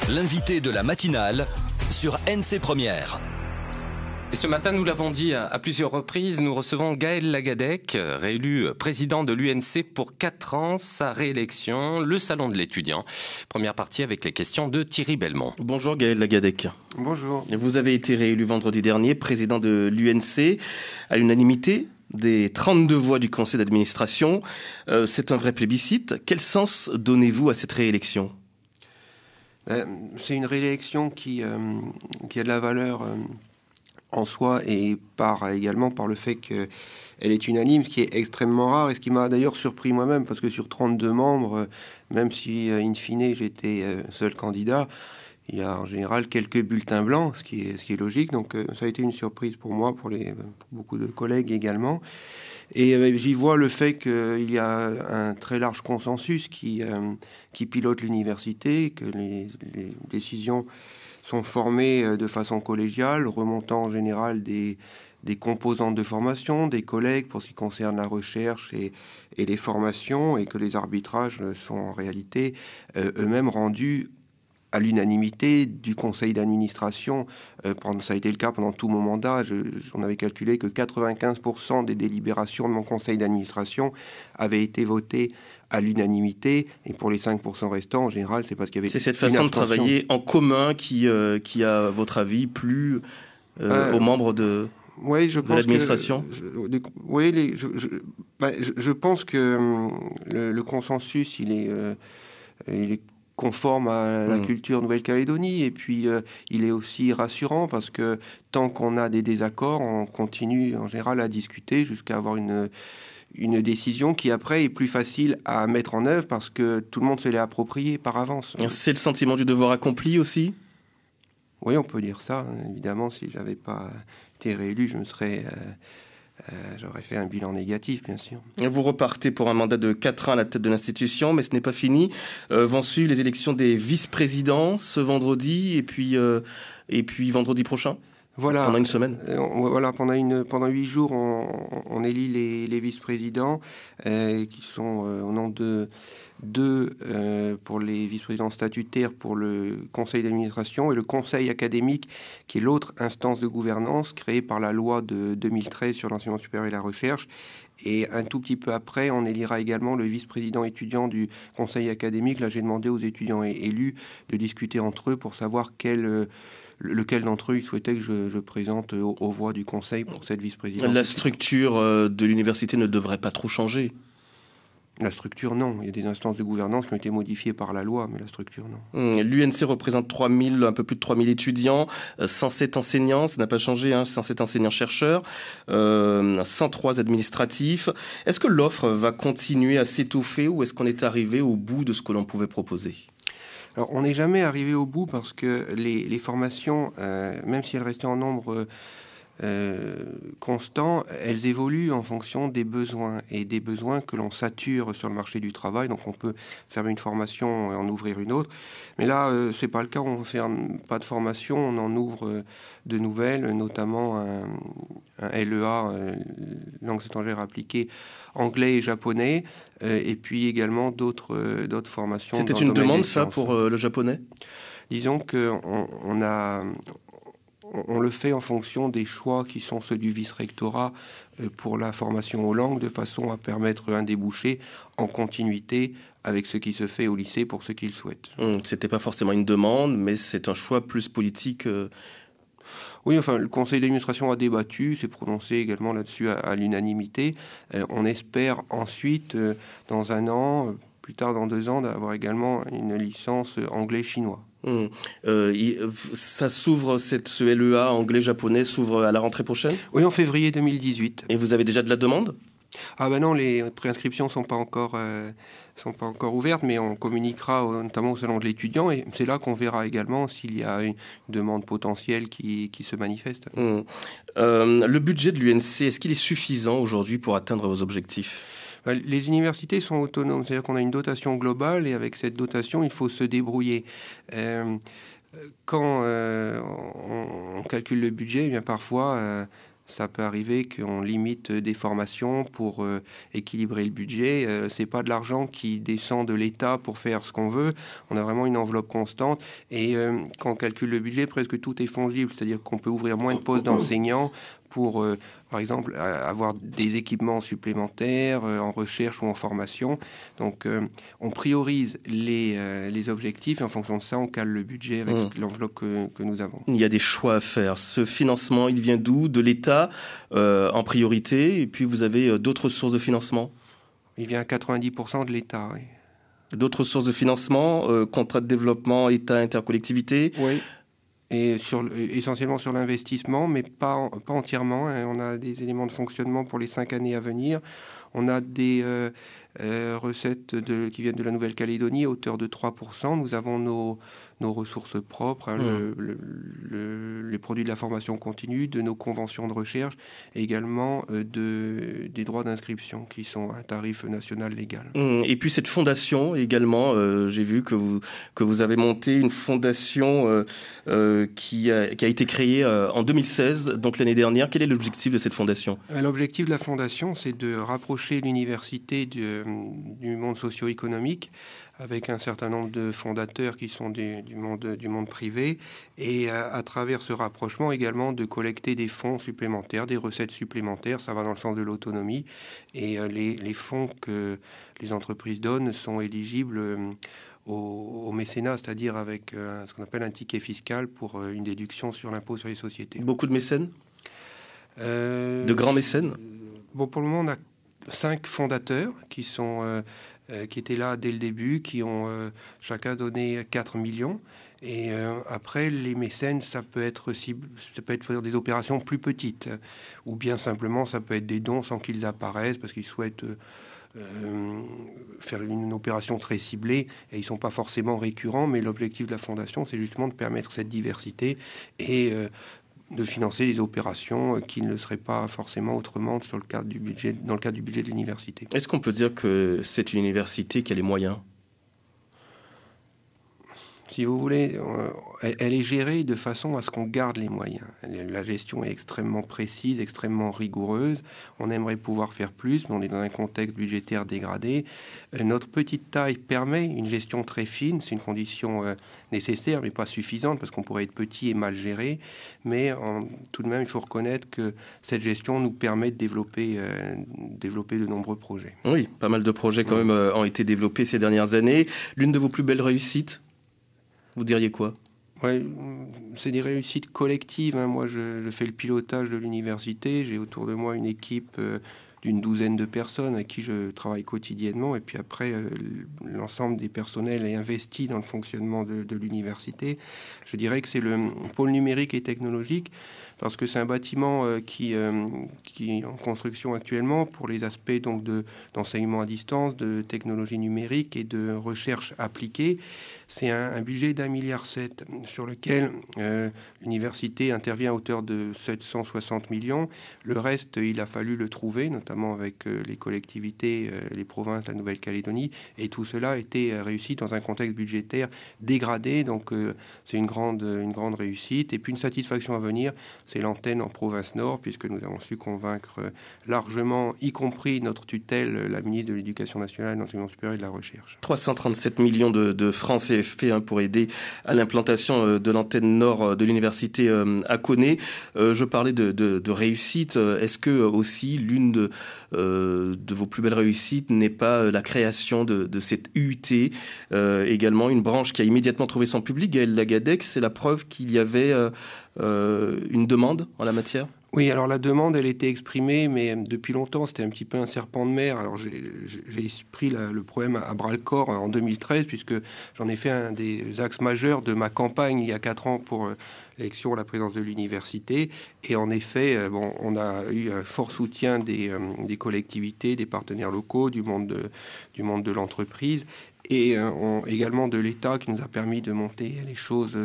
L'invité de la matinale sur NC Première. Et ce matin, nous l'avons dit à plusieurs reprises, nous recevons Gaël Lagadec, réélu président de l'UNC pour 4 ans, sa réélection, le salon de l'étudiant. Première partie avec les questions de Thierry Belmont. Bonjour Gaël Lagadec. Bonjour. Vous avez été réélu vendredi dernier, président de l'UNC, à l'unanimité des 32 voix du conseil d'administration. C'est un vrai plébiscite. Quel sens donnez-vous à cette réélection ? C'est une réélection qui a de la valeur en soi et également par le fait qu'elle est unanime, ce qui est extrêmement rare et ce qui m'a d'ailleurs surpris moi-même, parce que sur 32 membres, même si in fine j'étais seul candidat, il y a en général quelques bulletins blancs, ce qui est logique. Donc ça a été une surprise pour moi, pour beaucoup de collègues également. Et j'y vois le fait qu'il y a un très large consensus qui pilote l'université, que les décisions sont formées de façon collégiale, remontant en général des composantes de formation, des collègues pour ce qui concerne la recherche et les formations, et que les arbitrages sont en réalité eux-mêmes rendus à l'unanimité du conseil d'administration. Ça a été le cas pendant tout mon mandat. On avait calculé que 95% des délibérations de mon conseil d'administration avaient été votées à l'unanimité, et pour les 5% restants, en général, c'est parce qu'il y avait... C'est cette façon de travailler en commun qui a, à votre avis, plu aux membres de l'administration ? Je pense que le consensus, il est conforme à la culture Nouvelle-Calédonie, et puis il est aussi rassurant parce que tant qu'on a des désaccords, on continue en général à discuter jusqu'à avoir une décision qui après est plus facile à mettre en œuvre parce que tout le monde se l'est approprié par avance. C'est le sentiment du devoir accompli aussi ? Oui, on peut dire ça. Évidemment, si j'avais pas été réélu, j'aurais fait un bilan négatif, bien sûr. Vous repartez pour un mandat de 4 ans à la tête de l'institution, mais ce n'est pas fini. Vont suivre les élections des vice-présidents ce vendredi et puis vendredi prochain. Voilà. Pendant une semaine. Voilà, pendant 8 jours, on élit les vice-présidents qui sont au nom de 2 pour les vice-présidents statutaires pour le conseil d'administration et le conseil académique qui est l'autre instance de gouvernance créée par la loi de 2013 sur l'enseignement supérieur et la recherche. Et un tout petit peu après, on élira également le vice-président étudiant du conseil académique. Là, j'ai demandé aux étudiants élus de discuter entre eux pour savoir lequel d'entre eux ils souhaitaient que je présente aux voix du conseil pour cette vice-présidence. La structure de l'université ne devrait pas trop changer. La structure, non. Il y a des instances de gouvernance qui ont été modifiées par la loi, mais la structure, non. L'UNC représente un peu plus de 3000 étudiants, 107 enseignants, ça n'a pas changé, 107 enseignants-chercheurs, 103 administratifs. Est-ce que l'offre va continuer à s'étoffer ou est-ce qu'on est arrivé au bout de ce que l'on pouvait proposer ? Alors, on n'est jamais arrivé au bout parce que les formations, même si elles restaient en nombre constant, elles évoluent en fonction des besoins et des besoins que l'on sature sur le marché du travail. Donc on peut fermer une formation et en ouvrir une autre. Mais là, c'est pas le cas. On ne ferme pas de formation, on en ouvre de nouvelles, notamment un LEA, langue étrangère appliquée, anglais et japonais, et puis également d'autres formations. C'était une demande, ça, pour le japonais ? Disons on le fait en fonction des choix qui sont ceux du vice-rectorat pour la formation aux langues, de façon à permettre un débouché en continuité avec ce qui se fait au lycée pour ceux qui le souhaitent. C'était pas forcément une demande, mais c'est un choix plus politique. Oui, enfin, le conseil d'administration a débattu, s'est prononcé également là-dessus à l'unanimité. On espère ensuite, dans 1 an, plus tard dans 2 ans, d'avoir également une licence anglais-chinois. Ça s'ouvre, ce LEA anglais-japonais s'ouvre à la rentrée prochaine ? Oui, en février 2018. Et vous avez déjà de la demande ? Ah ben non, les préinscriptions sont pas encore ouvertes, mais on communiquera notamment au salon de l'étudiant, et c'est là qu'on verra également s'il y a une demande potentielle qui se manifeste. Le budget de l'UNC, est-ce qu'il est suffisant aujourd'hui pour atteindre vos objectifs ? Les universités sont autonomes, c'est-à-dire qu'on a une dotation globale et avec cette dotation, il faut se débrouiller. Quand on calcule le budget, eh bien parfois ça peut arriver qu'on limite des formations pour équilibrer le budget. C'est pas de l'argent qui descend de l'État pour faire ce qu'on veut. On a vraiment une enveloppe constante. Et quand on calcule le budget, presque tout est fongible. C'est-à-dire qu'on peut ouvrir moins de postes d'enseignants pour, par exemple, avoir des équipements supplémentaires en recherche ou en formation. Donc, on priorise les objectifs et en fonction de ça, on cale le budget avec l'enveloppe que nous avons. Il y a des choix à faire. Ce financement, il vient d'où? De l'État en priorité, et puis vous avez d'autres sources de financement? Il vient à 90% de l'État, oui. D'autres sources de financement, contrats de développement, État, intercollectivité? Oui. Et essentiellement sur l'investissement, mais pas entièrement. Hein. On a des éléments de fonctionnement pour les 5 années à venir. On a des recettes qui viennent de la Nouvelle-Calédonie à hauteur de 3%. Nous avons nos ressources propres, hein, les produits de la formation continue, de nos conventions de recherche, et également des droits d'inscription qui sont à un tarif national légal. Et puis cette fondation également, j'ai vu que vous avez monté une fondation qui a été créée en 2016, donc l'année dernière. Quel est l'objectif de cette fondation? L'objectif de la fondation, c'est de rapprocher l'université du monde socio-économique, avec un certain nombre de fondateurs qui sont du monde privé, et à travers ce rapprochement également de collecter des fonds supplémentaires, des recettes supplémentaires. Ça va dans le sens de l'autonomie, et les fonds que les entreprises donnent sont éligibles au mécénat, c'est-à-dire avec ce qu'on appelle un ticket fiscal pour une déduction sur l'impôt sur les sociétés. Beaucoup de mécènes? De grands mécènes? Bon, pour le moment, on a 5 fondateurs qui étaient là dès le début, qui ont chacun donné 4 millions. Et après, les mécènes, ça peut être des opérations plus petites, ou bien simplement, ça peut être des dons sans qu'ils apparaissent, parce qu'ils souhaitent faire une opération très ciblée, et ils ne sont pas forcément récurrents, mais l'objectif de la fondation, c'est justement de permettre cette diversité et de financer des opérations qui ne le seraient pas forcément autrement dans le cadre du budget de l'université. Est-ce qu'on peut dire que c'est une université qui a les moyens? Si vous voulez, elle est gérée de façon à ce qu'on garde les moyens. La gestion est extrêmement précise, extrêmement rigoureuse. On aimerait pouvoir faire plus, mais on est dans un contexte budgétaire dégradé. Notre petite taille permet une gestion très fine. C'est une condition nécessaire, mais pas suffisante, parce qu'on pourrait être petit et mal géré. Mais tout de même, il faut reconnaître que cette gestion nous permet de développer de nombreux projets. Oui, pas mal de projets quand même ont été développés ces dernières années. L'une de vos plus belles réussites, vous diriez quoi? Ouais, c'est des réussites collectives. Hein. Moi, je fais le pilotage de l'université. J'ai autour de moi une équipe d'une douzaine de personnes avec qui je travaille quotidiennement. Et puis après, l'ensemble des personnels est investi dans le fonctionnement de l'université. Je dirais que c'est le pôle numérique et technologique, parce que c'est un bâtiment qui est en construction actuellement pour les aspects donc d'enseignement à distance, de technologie numérique et de recherche appliquée. C'est un budget d'1,7 milliard sur lequel l'université intervient à hauteur de 760 millions. Le reste, il a fallu le trouver, notamment avec les collectivités, les provinces, la Nouvelle-Calédonie. Et tout cela a été réussi dans un contexte budgétaire dégradé. Donc c'est une grande réussite. Et puis une satisfaction à venir, c'est l'antenne en province Nord, puisque nous avons su convaincre largement, y compris notre tutelle, la ministre de l'Éducation nationale, de l'enseignement supérieur et de la recherche. 337 millions de francs CFP pour aider à l'implantation de l'antenne nord de l'université à Koné. Je parlais de réussite. Est-ce que aussi l'une de vos plus belles réussites n'est pas la création de cette UT, également une branche qui a immédiatement trouvé son public? Gaël Lagadec, c'est la preuve qu'il y avait une demande en la matière? Oui, alors la demande, elle était exprimée, mais depuis longtemps, c'était un petit peu un serpent de mer. Alors j'ai pris le problème à bras-le-corps en 2013, puisque j'en ai fait un des axes majeurs de ma campagne il y a 4 ans pour l'élection à la présidence de l'université. Et en effet, on a eu un fort soutien des collectivités, des partenaires locaux, du monde de l'entreprise, et également de l'État, qui nous a permis de monter les choses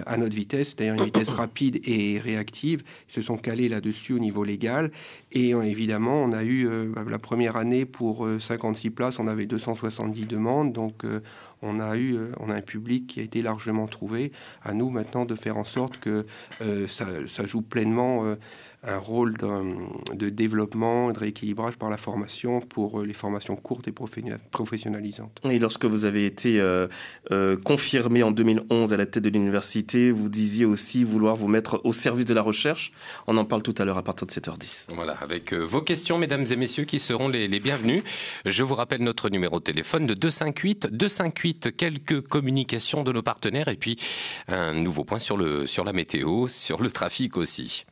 à notre vitesse, c'est-à-dire une vitesse rapide et réactive. Ils se sont calés là-dessus au niveau légal. Et évidemment, on a eu la première année pour 56 places, on avait 270 demandes. Donc on a un public qui a été largement trouvé. À nous maintenant de faire en sorte que ça joue pleinement un rôle de développement, de rééquilibrage par la formation pour les formations courtes et professionnalisantes. Et lorsque vous avez été confirmé en 2011 à la tête de l'université, vous disiez aussi vouloir vous mettre au service de la recherche. On en parle tout à l'heure à partir de 7h10. Voilà, avec vos questions, mesdames et messieurs, qui seront les bienvenus. Je vous rappelle notre numéro de téléphone de 258, quelques communications de nos partenaires et puis un nouveau point sur la météo, sur le trafic aussi.